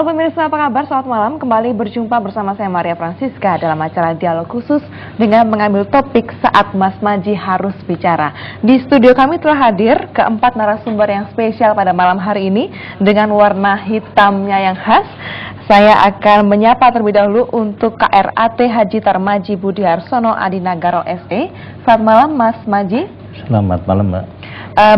Halo pemirsa, apa kabar? Selamat malam. Kembali berjumpa bersama saya Maria Francisca dalam acara dialog khusus dengan mengambil topik saat Mas Maji harus bicara. Di studio kami telah hadir keempat narasumber yang spesial pada malam hari ini dengan warna hitamnya yang khas. Saya akan menyapa terlebih dahulu untuk KRAT Haji Tarmaji Budiarsono Adinagaro SE. Selamat malam Mas Maji. Selamat malam Mbak.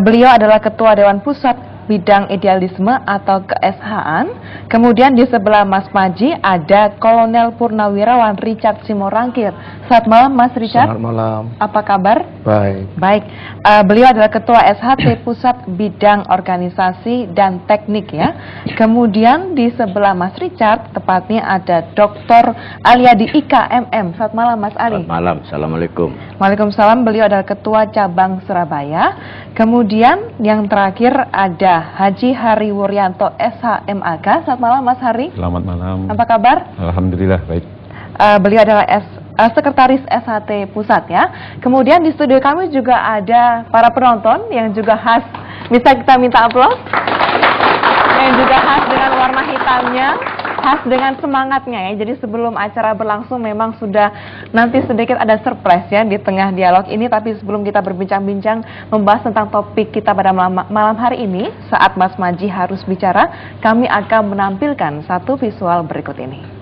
Beliau adalah Ketua Dewan Pusat Bidang Idealisme atau ke-SH-an. Kemudian di sebelah Mas Maji ada Kolonel Purnawirawan Richard Simorangkir. Selamat malam Mas Richard. Selamat malam. Apa kabar? Baik. Baik. Beliau adalah Ketua SHT Pusat Bidang Organisasi dan Teknik ya. Kemudian di sebelah Mas Richard tepatnya ada Dr. Aliadi Ika MM. Selamat malam Mas Ali. Selamat malam. Assalamualaikum. Waalaikumsalam. Beliau adalah Ketua Cabang Surabaya. Kemudian yang terakhir ada Haji Hari Wuryanto SHMAK. Selamat malam Mas Hari. Selamat malam. Apa kabar? Alhamdulillah baik. Beliau adalah Sekretaris SHT Pusat ya. Kemudian di studio kami juga ada para penonton yang juga khas. Bisa kita minta aplaus? Yang juga khas dengan warna hitamnya, khas dengan semangatnya ya. Jadi sebelum acara berlangsung memang sudah nanti sedikit ada surprise ya di tengah dialog ini. Tapi sebelum kita berbincang-bincang membahas tentang topik kita pada malam hari ini, saat Mas Maji harus bicara, kami akan menampilkan satu visual berikut ini.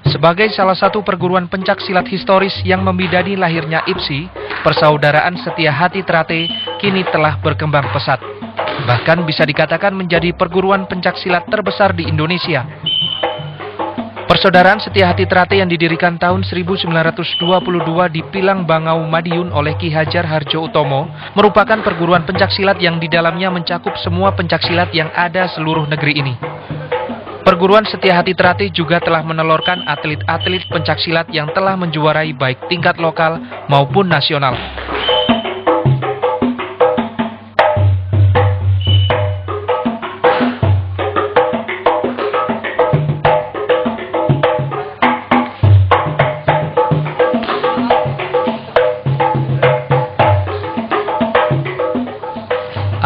Sebagai salah satu perguruan pencak silat historis yang membidani lahirnya IPSI, Persaudaraan Setia Hati Trate kini telah berkembang pesat. Bahkan bisa dikatakan menjadi perguruan pencak silat terbesar di Indonesia. Persaudaraan Setia Hati Trate yang didirikan tahun 1922 di Pilang Bangau, Madiun oleh Ki Hajar Harjo Utomo merupakan perguruan pencak silat yang di dalamnya mencakup semua pencak silat yang ada seluruh negeri ini. Perguruan Setia Hati Trate juga telah menelurkan atlet-atlet pencaksilat yang telah menjuarai baik tingkat lokal maupun nasional.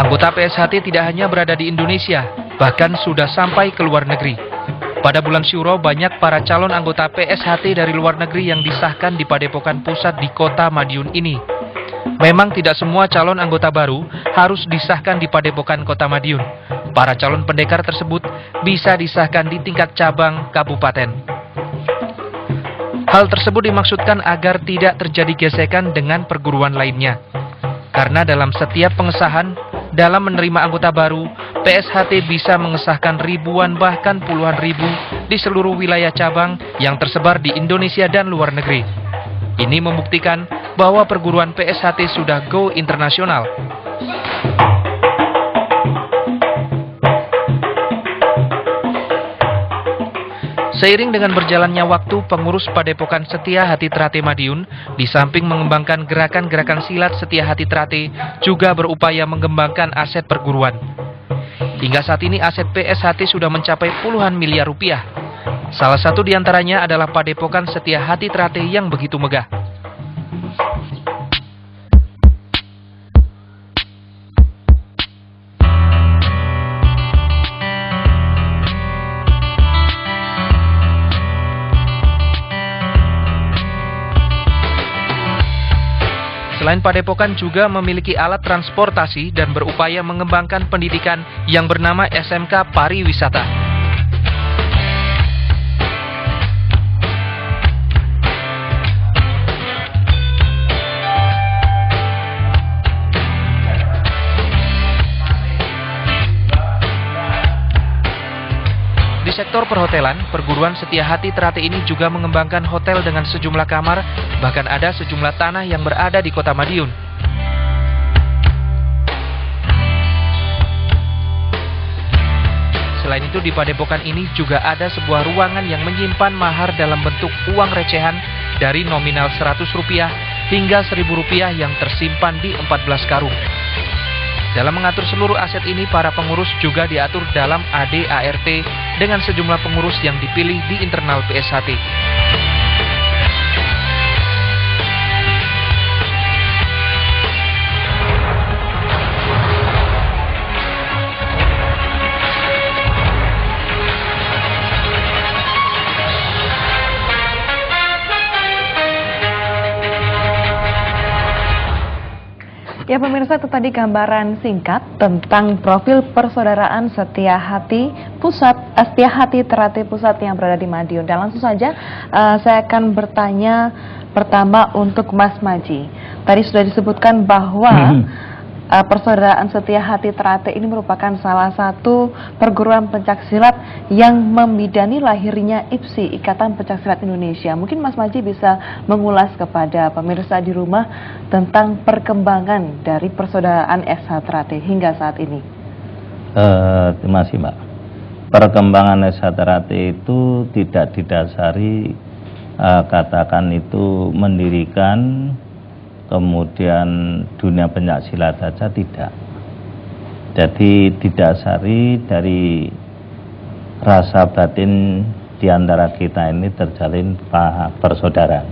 Anggota PSHT tidak hanya berada di Indonesia, bahkan sudah sampai ke luar negeri. Pada bulan Syuro, banyak para calon anggota PSHT dari luar negeri yang disahkan di Padepokan Pusat di kota Madiun ini. Memang tidak semua calon anggota baru harus disahkan di Padepokan Kota Madiun. Para calon pendekar tersebut bisa disahkan di tingkat cabang kabupaten. Hal tersebut dimaksudkan agar tidak terjadi gesekan dengan perguruan lainnya. Karena dalam setiap pengesahan, dalam menerima anggota baru, PSHT bisa mengesahkan ribuan bahkan puluhan ribu di seluruh wilayah cabang yang tersebar di Indonesia dan luar negeri. Ini membuktikan bahwa perguruan PSHT sudah go internasional. Seiring dengan berjalannya waktu, pengurus Padepokan Setia Hati Trate Madiun, di samping mengembangkan gerakan-gerakan silat Setia Hati Trate, juga berupaya mengembangkan aset perguruan. Hingga saat ini aset PSHT sudah mencapai puluhan miliar rupiah. Salah satu diantaranya adalah Padepokan Setia Hati Trate yang begitu megah. Selain Padepokan juga memiliki alat transportasi dan berupaya mengembangkan pendidikan yang bernama SMK Pariwisata. Di sektor perhotelan, perguruan Setia Hati Trate ini juga mengembangkan hotel dengan sejumlah kamar, bahkan ada sejumlah tanah yang berada di kota Madiun. Selain itu di Padepokan ini juga ada sebuah ruangan yang menyimpan mahar dalam bentuk uang recehan dari nominal Rp100 hingga Rp1.000 yang tersimpan di 14 karung. Dalam mengatur seluruh aset ini, para pengurus juga diatur dalam ADART dengan sejumlah pengurus yang dipilih di internal PSHT. Ya pemirsa, itu tadi gambaran singkat tentang profil persaudaraan Setia Hati Teratai Pusat yang berada di Madiun. Dan langsung saja saya akan bertanya pertama untuk Mas Maji. Tadi sudah disebutkan bahwa persaudaraan Setia Hati Teratai ini merupakan salah satu perguruan pencaksilat yang membidani lahirnya IPSI, Ikatan Pencaksilat Indonesia. Mungkin Mas Maji bisa mengulas kepada pemirsa di rumah tentang perkembangan dari persaudaraan SH Teratai hingga saat ini. Terima kasih, Mbak. Perkembangan SH Teratai itu tidak didasari katakan itu mendirikan kemudian dunia pencaksilat saja, tidak. Jadi didasari dari rasa batin di antara kita ini terjalin persaudaraan.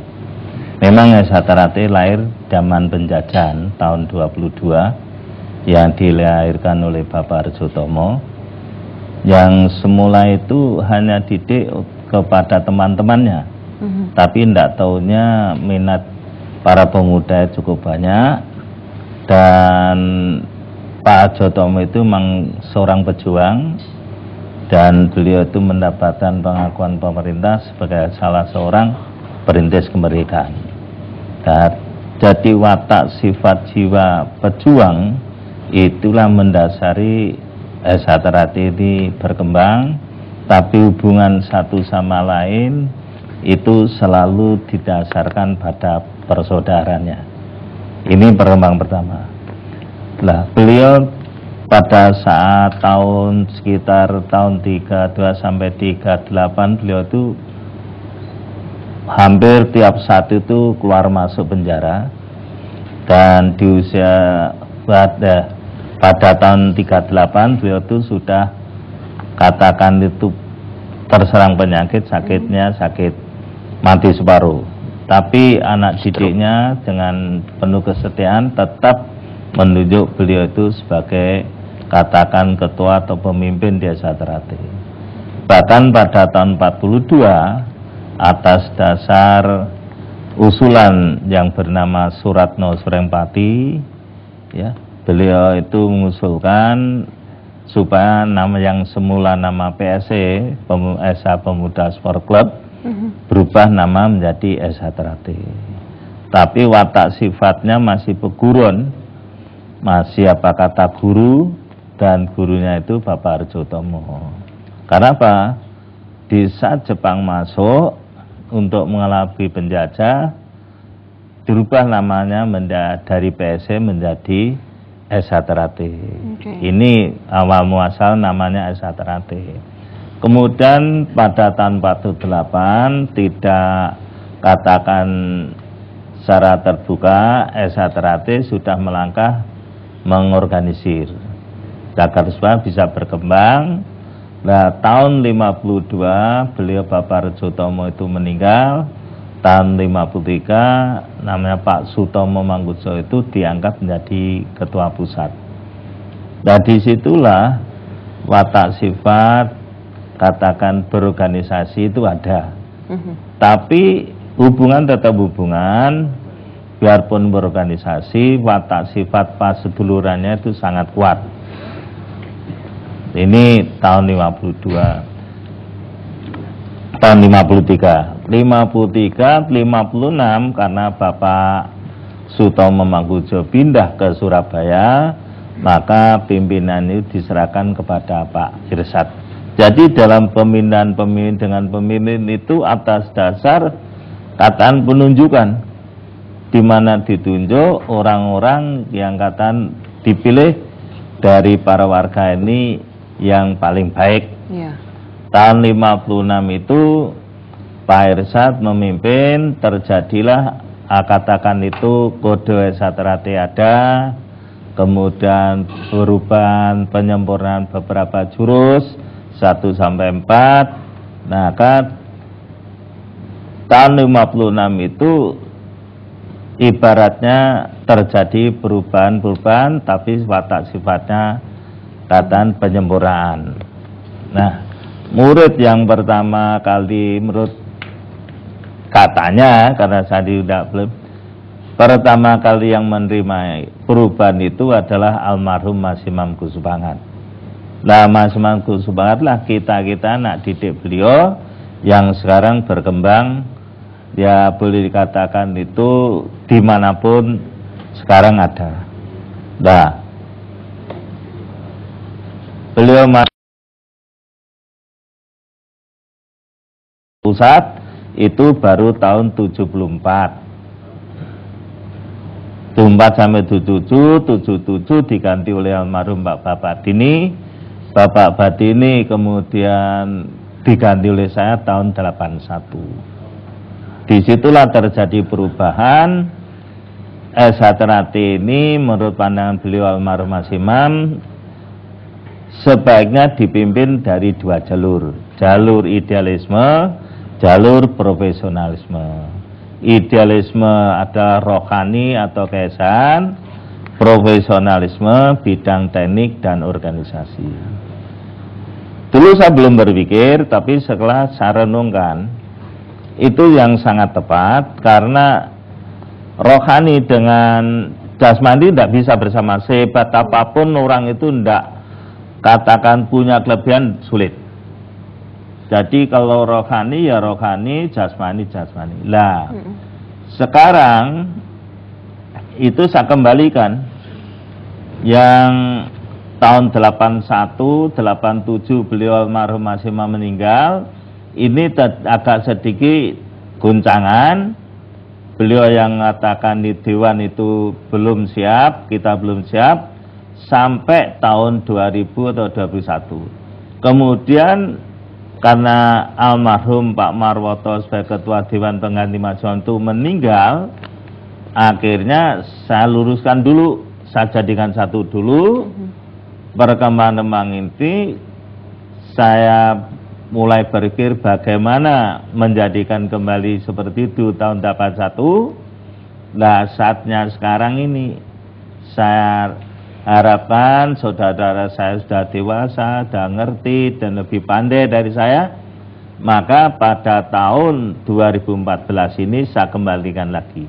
Memang SH Teratai lahir zaman penjajahan tahun 22 yang dilahirkan oleh Bapak Arjotomo, yang semula itu hanya didik kepada teman-temannya, tapi tidak taunya minat para pemuda cukup banyak, dan Pak Arjotomo itu memang seorang pejuang, dan beliau itu mendapatkan pengakuan pemerintah sebagai salah seorang perintis kemerdekaan. Dan jadi watak sifat jiwa pejuang itulah mendasari SH Teratai ini berkembang, tapi hubungan satu sama lain itu selalu didasarkan pada persaudaraannya. Ini perkembangan pertama. Nah, beliau pada saat sekitar tahun 32 sampai 38 beliau itu hampir tiap saat itu keluar masuk penjara, dan di usia pada tahun 38 beliau itu sudah katakan itu terserang penyakit, sakitnya sakit mati separuh. Tapi anak didiknya dengan penuh kesetiaan tetap menunjuk beliau itu sebagai katakan ketua atau pemimpin di SH Teratai. Bahkan pada tahun 42 atas dasar usulan yang bernama Suratno Surengpati, ya, beliau itu mengusulkan supaya nama yang semula nama PSE, SH Pemuda Sport Club, berubah nama menjadi SH Teratai. Tapi watak sifatnya masih pegurun, masih apa kata guru, dan gurunya itu Bapak Arjotomo. Karena apa? Di saat Jepang masuk untuk mengelabui penjajah, dirubah namanya dari PSE menjadi SH Teratai. Ini awal muasal namanya SH Teratai. Kemudian pada tahun 48 tidak katakan secara terbuka, SH Teratai sudah melangkah mengorganisir agar supaya bisa berkembang. Nah, tahun 52 beliau Bapak Arjotomo itu meninggal. Tahun 53 namanya Pak Sutomo Mangunkusumo itu diangkat menjadi ketua pusat. Nah, disitulah watak sifat katakan berorganisasi itu ada. Tapi hubungan tetap hubungan, biarpun berorganisasi, watak sifat pasedulurannya itu sangat kuat. Ini tahun 52, tahun 53, 56 karena Bapak Sutomo Mangunkusumo pindah ke Surabaya, maka pimpinan itu diserahkan kepada Pak Irsad. Jadi dalam pemindahan pemimpin dengan pemimpin itu atas dasar kataan penunjukan, di mana ditunjuk orang-orang yang kataan dipilih dari para warga ini yang paling baik. Tahun 56 itu Pak Irsad memimpin, terjadilah katakan itu kode SH Teratai ada, kemudian perubahan penyempurnaan beberapa jurus 1 sampai 4. Nah, tahun 56 itu ibaratnya terjadi perubahan-perubahan, tapi watak sifatnya katakan penyempurnaan. Nah, murid yang pertama kali menurut katanya, karena saya tidak belum, pertama kali yang menerima perubahan itu adalah almarhum Mas Imam Gus Subangat. Nah, Mas Imam Gus Subangat lah kita anak didik beliau yang sekarang berkembang, ya boleh dikatakan itu dimanapun sekarang ada. Nah, beliau pusat itu baru tahun 74 sampai 77 diganti oleh almarhum Bapak Badini. Bapak Badini kemudian diganti oleh saya tahun 81. Disitulah terjadi perubahan. S1 ini menurut pandangan beliau almarhum Mas Imam sebaiknya dipimpin dari 2 jalur. Jalur idealisme, jalur profesionalisme. Idealisme adalah rohani atau keesaan, profesionalisme bidang teknik dan organisasi. Dulu saya belum berpikir, tapi setelah saya renungkan, itu yang sangat tepat, karena rohani dengan jasmani tidak bisa bersama. Sehebat apapun orang itu tidak katakan punya kelebihan, sulit. Jadi kalau rohani ya rohani, jasmani jasmani. Lah, sekarang itu saya kembalikan yang tahun 81, 87 beliau almarhum Mas Imam meninggal. Ini agak sedikit guncangan. Beliau yang mengatakan di Dewan itu belum siap, kita belum siap, sampai tahun 2000 atau 2021. Kemudian karena almarhum Pak Marwoto sebagai Ketua Dewan Pengganti Mas Imam itu meninggal, akhirnya saya luruskan dulu, saya jadikan satu dulu. Perkembangan ini saya mulai berpikir bagaimana menjadikan kembali seperti itu tahun 81. Nah, saatnya sekarang ini saya harapkan saudara-saudara saya sudah dewasa, sudah ngerti dan lebih pandai dari saya, maka pada tahun 2014 ini saya kembalikan lagi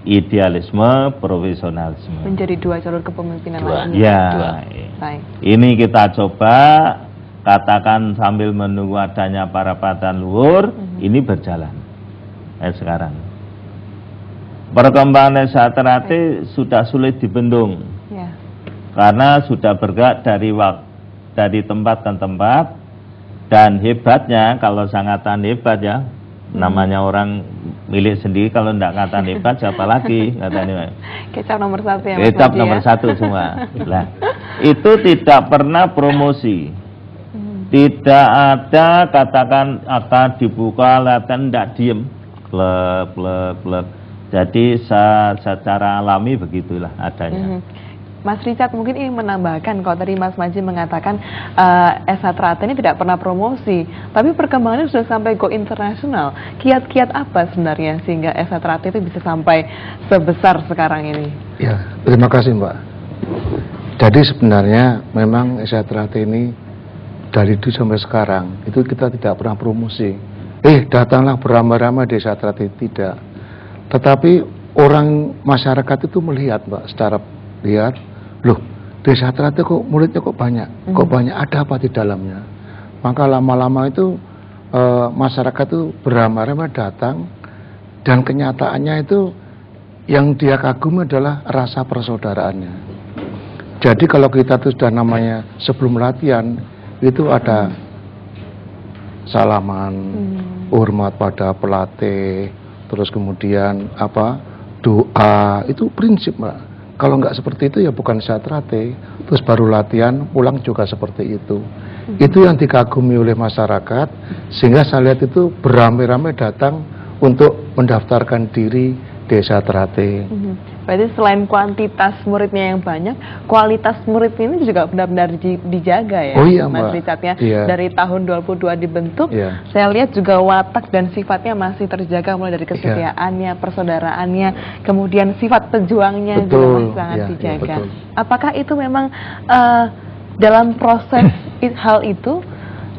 idealisme, profesionalisme. Menjadi 2 jalur kepemimpinan lagi. Ya, baik. Ini kita coba katakan sambil menunggu adanya para patan luhur, ini berjalan. Sekarang perkembangan saat terakhir sudah sulit dibendung. Ya. Karena sudah bergerak dari tempat ke tempat, dan hebatnya, kalau sangatan hebat ya, namanya orang milik sendiri, kalau tidak kata hebat siapa lagi katanya. Kecap nomor 1 ya. Kecap nomor 1 semua. Nah, itu tidak pernah promosi, tidak ada katakan akan dibuka latihan, tidak diem, klub. Jadi secara alami begitulah adanya. Mas Richard mungkin ingin menambahkan, kalau tadi Mas Maji mengatakan S1 ini tidak pernah promosi, tapi perkembangannya sudah sampai go internasional. Kiat-kiat apa sebenarnya sehingga S1 itu bisa sampai sebesar sekarang ini? Ya, terima kasih Mbak. Jadi sebenarnya memang S1 ini dari dulu sampai sekarang itu kita tidak pernah promosi. Datanglah beramai-ramai di S1 tidak. Tetapi orang masyarakat itu melihat Mbak, secara lihat, loh, desa Trate kok muridnya kok banyak, ada apa di dalamnya? Maka lama-lama itu masyarakat itu beramai-ramai datang, dan kenyataannya itu yang dia kagumi adalah rasa persaudaraannya. Jadi kalau kita tuh sudah namanya sebelum latihan itu ada salaman, hormat pada pelatih, terus kemudian doa, itu prinsip Mbak. Kalau nggak seperti itu ya bukan Satrate. Terus baru latihan, pulang juga seperti itu. Itu yang dikagumi oleh masyarakat, sehingga saya lihat itu beramai-ramai datang untuk mendaftarkan diri di Satrate. Berarti selain kuantitas muridnya yang banyak, kualitas murid ini juga benar-benar dijaga ya, Oh iya, Mas Mbak. Richard ya. Iya. Dari tahun 2022 dibentuk, Iya. saya lihat juga watak dan sifatnya masih terjaga, mulai dari kesetiaannya, persaudaraannya, kemudian sifat pejuangnya juga Betul. masih sangat Iya, iya, dijaga. betul. Apakah itu memang dalam proses hal itu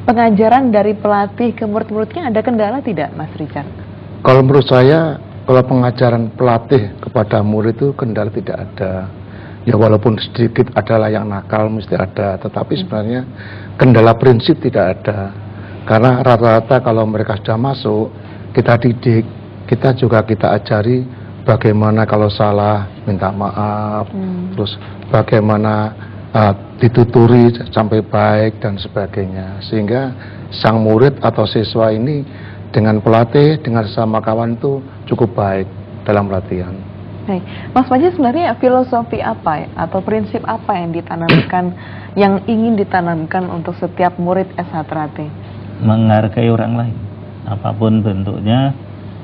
pengajaran dari pelatih ke murid-muridnya ada kendala tidak, Mas Richard? Kalau menurut saya, kalau pengajaran pelatih kepada murid itu kendala tidak ada. Ya walaupun sedikit adalah yang nakal mesti ada, tetapi sebenarnya kendala prinsip tidak ada. Karena rata-rata kalau mereka sudah masuk, kita didik, kita ajari bagaimana kalau salah minta maaf, terus bagaimana dituturi sampai baik dan sebagainya, sehingga sang murid atau siswa ini dengan pelatih, dengan sesama kawan itu cukup baik dalam latihan. Baik, Mas Panji, sebenarnya filosofi apa atau prinsip apa yang ditanamkan, yang ingin ditanamkan untuk setiap murid SH Trate? Menghargai orang lain, apapun bentuknya,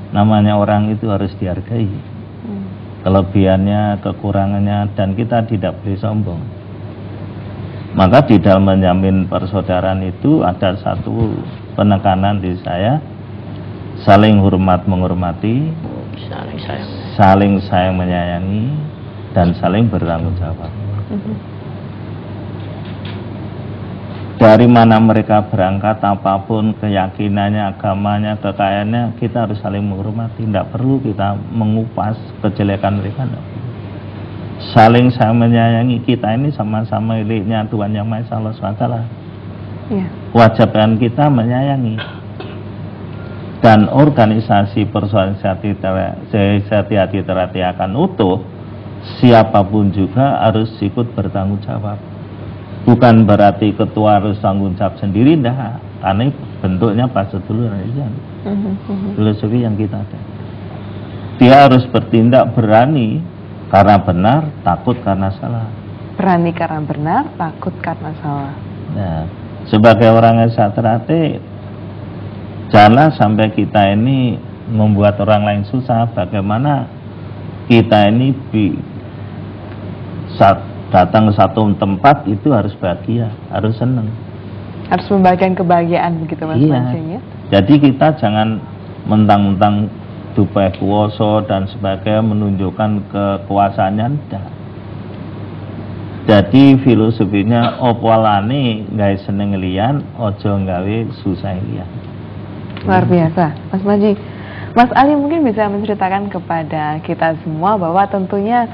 namanya orang itu harus dihargai. Kelebihannya, kekurangannya, dan kita tidak boleh sombong. Maka di dalam menjamin persaudaraan itu ada satu penekanan di saya, saling hormat menghormati, saling sayang menyayangi, dan saling bertanggung jawab. Dari mana mereka berangkat, apapun keyakinannya, agamanya, kekayaannya, kita harus saling menghormati. Tidak perlu kita mengupas kejelekan mereka. Saling sayang menyayangi, kita ini sama-sama miliknya Tuhan Yang Maha Esa Allah SWT. Ya. Kewajiban kita menyayangi. Dan organisasi Persaudaraan Sejati Hati Trate akan utuh, siapapun juga harus ikut bertanggung jawab. Bukan berarti ketua harus tanggung jawab sendiri, enggak. Karena bentuknya pas sedulur aja. Filosofi yang kita ada. Dia harus bertindak berani karena benar, takut karena salah. Berani karena benar, takut karena salah. Nah, sebagai orang SH Trate, janganlah sampai kita ini membuat orang lain susah. Bagaimana kita ini datang ke satu tempat itu harus bahagia, harus senang. Harus membagikan kebahagiaan begitu, Mas Panji, ya? Jadi kita jangan mentang-mentang dupai kuoso dan sebagainya menunjukkan kekuasaannya, enggak. Jadi filosofinya opolane gawe seneng liyan, ojo gawe susah liyan. Luar biasa, Mas Panji. Mas Ali mungkin bisa menceritakan kepada kita semua bahwa tentunya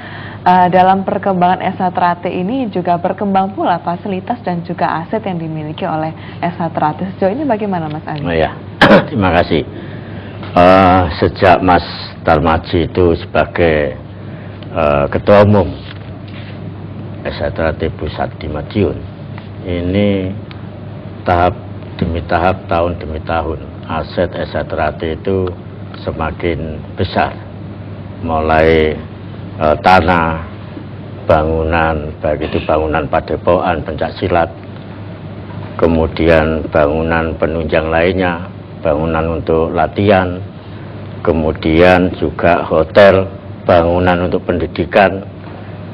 dalam perkembangan SH Trate ini juga berkembang pula fasilitas dan juga aset yang dimiliki oleh SH Trate. Sejauh ini bagaimana, Mas Ali? Oh ya, terima kasih. Sejak Mas Darmaji itu sebagai Ketua Umum SH Trate Pusat di Madiun, ini tahap demi tahap, tahun demi tahun, aset SH Trate itu semakin besar, mulai tanah, bangunan, baik itu bangunan padepokan, pencaksilat, kemudian bangunan penunjang lainnya, bangunan untuk latihan, kemudian juga hotel, bangunan untuk pendidikan,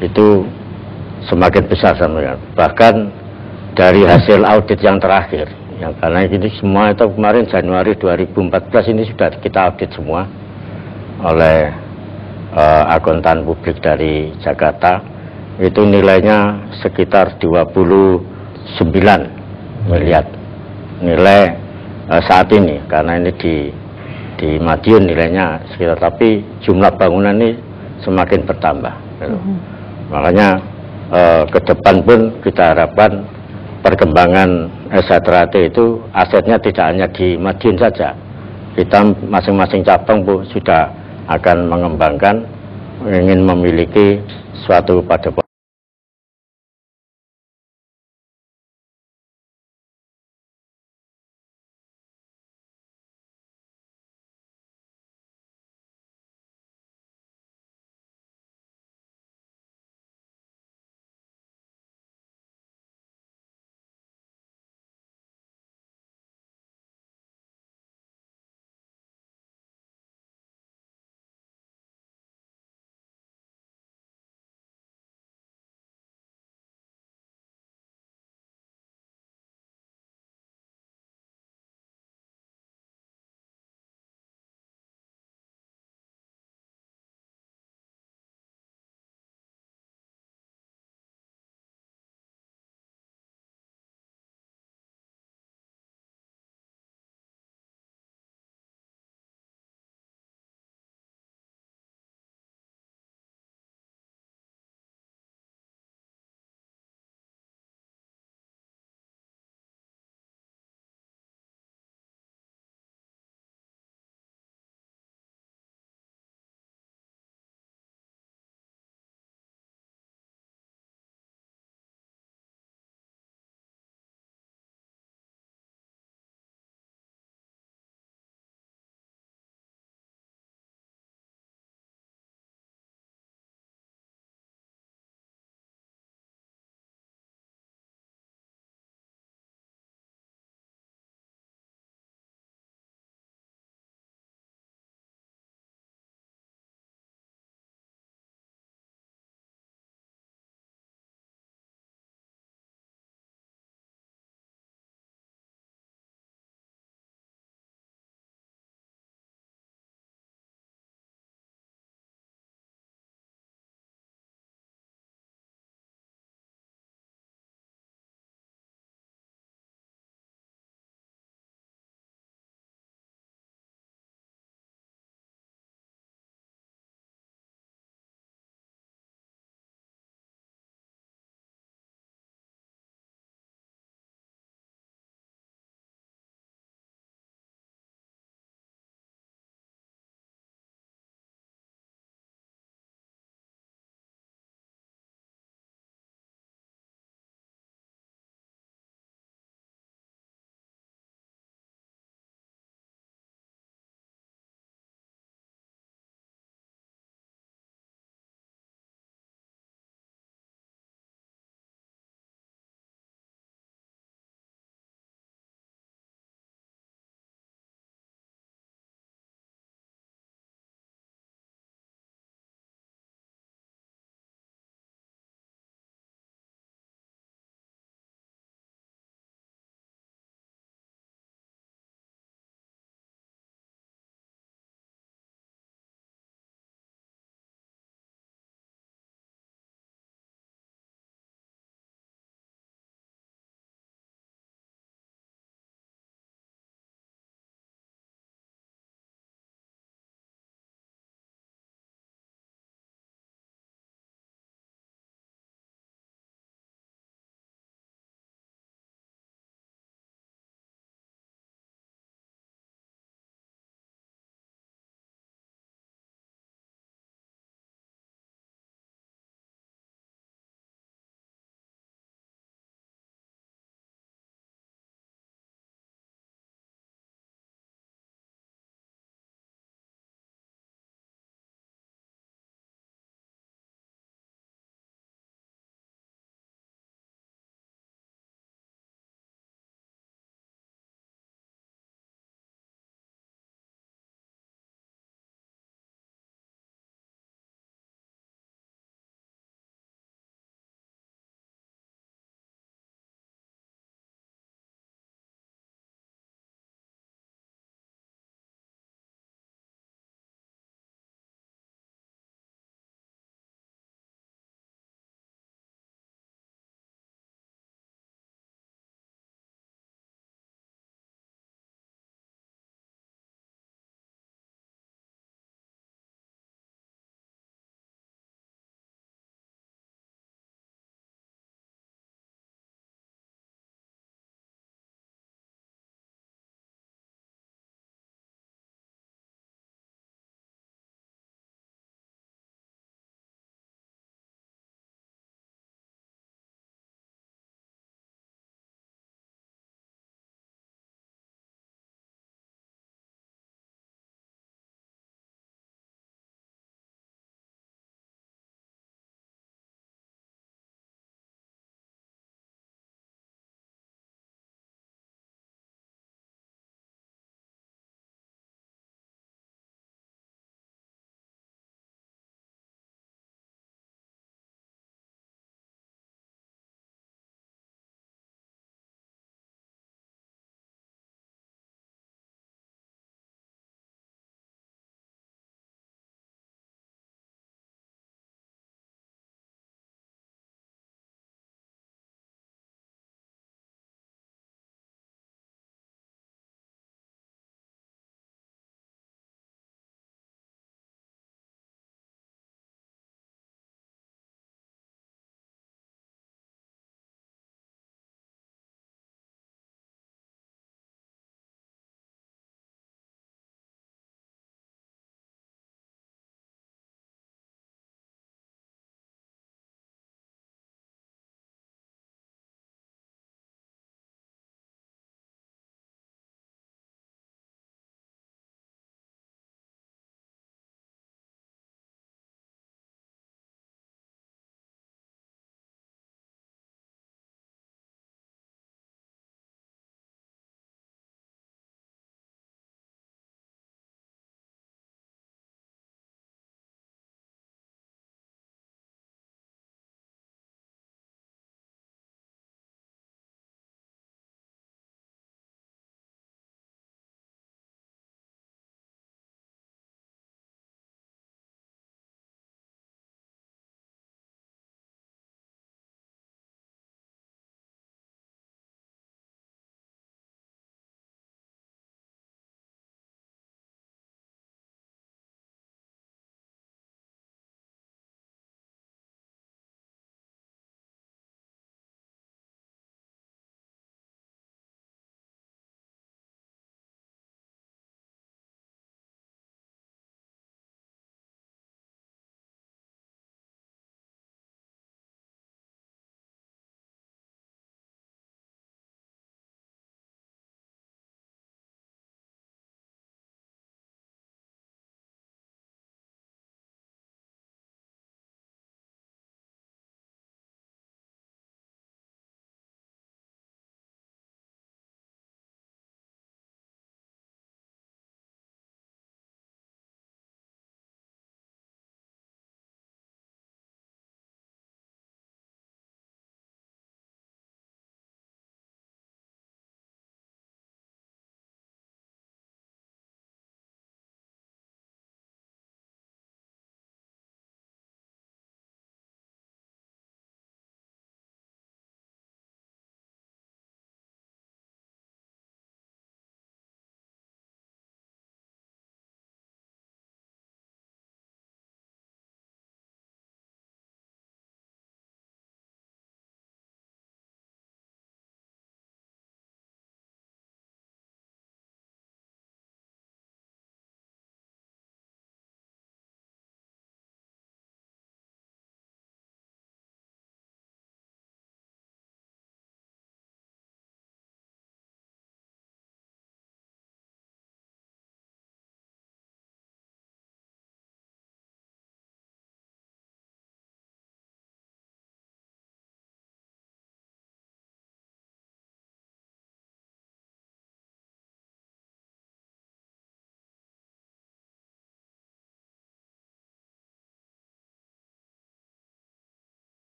itu semakin besar sampai. Bahkan dari hasil audit yang terakhir, yang karena ini semua itu kemarin Januari 2014 ini sudah kita audit semua oleh akuntan publik dari Jakarta, itu nilainya sekitar 29 miliar nilai saat ini, karena ini di Madiun nilainya sekitar, tapi jumlah bangunan ini semakin bertambah. Makanya ke depan pun kita harapkan perkembangan SH Trate itu asetnya tidak hanya di Madiun saja. Kita masing-masing cabang sudah akan mengembangkan, ingin memiliki suatu padepokan